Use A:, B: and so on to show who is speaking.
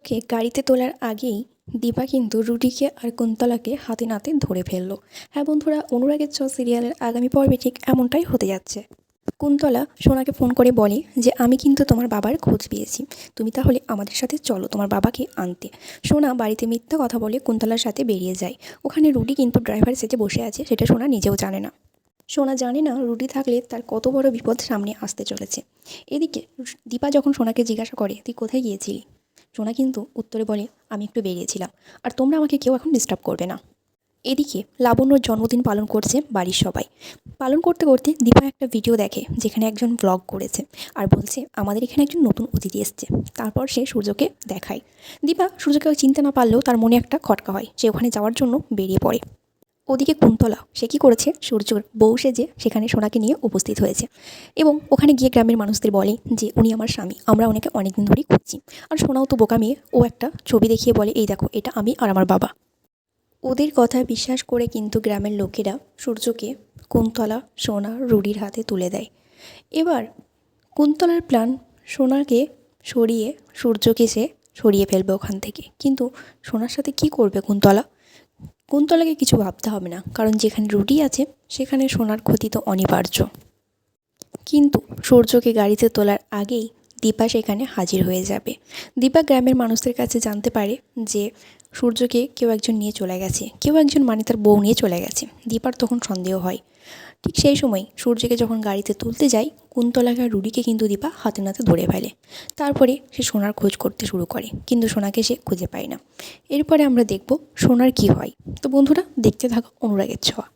A: গাড়িতে তোলার আগেই দীপা কিন্তু রুডিকে আর কুন্তলাকে হাতে নাতে ধরে ফেললো। হ্যাঁ বন্ধুরা, অনুরাগের ছোঁয়া সিরিয়ালের আগামী পর্বে ঠিক এমনটাই হতে যাচ্ছে। কুন্তলা সোনাকে ফোন করে বলে যে আমি কিন্তু তোমার বাবার খোঁজ পেয়েছি, তুমি তাহলে আমাদের সাথে চলো তোমার বাবাকে আনতে। সোনা বাড়িতে মিথ্যা কথা বলে কুন্তলার সাথে বেরিয়ে যায়। ওখানে রুডি কিন্তু ড্রাইভার সেজে বসে আছে, সেটা সোনা নিজেও জানে না। সোনা জানে না রুডি থাকলে তার কত বড় বিপদ সামনে আসতে চলেছে। এদিকে দীপা যখন সোনাকে জিজ্ঞাসা করে তুই কোথায় গিয়েছিলি, সোনা কিন্তু উত্তরে বলে আমি একটু বেরিয়েছিলাম, আর তোমরা আমাকে কেউ এখন ডিস্টার্ব করবে না। এদিকে লাবণ্যর জন্মদিন পালন করছে বাড়ির সবাই। পালন করতে করতে দীপা একটা ভিডিও দেখে যেখানে একজন ব্লগ করেছে আর বলছে আমাদের এখানে একজন নতুন অতিথি এসছে। তারপর সে সূর্যকে দেখায়। দীপা সূর্যকে চিনতে না পারলেও তার মনে একটা খটকা হয়, সে ওখানে যাওয়ার জন্য বেরিয়ে পড়ে। ওদিকে কুন্তলা সে কী করেছে, সূর্যর বউ সেজে সেখানে সোনাকে নিয়ে উপস্থিত হয়েছে এবং ওখানে গিয়ে গ্রামের মানুষদের বলে যে উনি আমার স্বামী, আমরা ওনাকে অনেকদিন ধরেই খুঁজছি। আর সোনাও তো বোকা মেয়ে, ও একটা ছবি দেখিয়ে বলে এই দেখো এটা আমি আর আমার বাবা। ওদের কথা বিশ্বাস করে কিন্তু গ্রামের লোকেরা সূর্যকে কুন্তলা, সোনা, রুডির হাতে তুলে দেয়। এবার কুন্তলার প্ল্যান সোনাকে সরিয়ে সূর্যকে সে সরিয়ে ফেলবে ওখান থেকে, কিন্তু সোনার সাথে কি করবে কুন্তলা? কুন্তলাকে কিছু ভাবতে হবে না, কারণ যেখানে রুডি আছে সেখানে সোনার ক্ষতি তো অনিবার্য। কিন্তু সূর্যকে গাড়িতে তোলার আগেই দীপা সেখানে হাজির হয়ে যাবে। দীপা গ্রামের মানুষদের কাছে জানতে পারে যে সূর্যকে কেউ একজন নিয়ে চলে গেছে, কেউ একজন মানে তার বউ নিয়ে চলে গেছে। দীপার তখন সন্দেহ হয়। ঠিক সেই সময় সূর্যকে যখন গাড়িতে তুলতে যায়, কুন্তলাকে আর রুডিকে কিন্তু দীপা হাতে নাতে ধরে ফেলে। তারপরে সে সোনার খোঁজ করতে শুরু করে, কিন্তু সোনাকে সে খুঁজে পায় না। এরপরে আমরা দেখব সোনার কী হয়। তো বন্ধুরা, দেখতে থাকো অনুরাগের ছোঁয়া।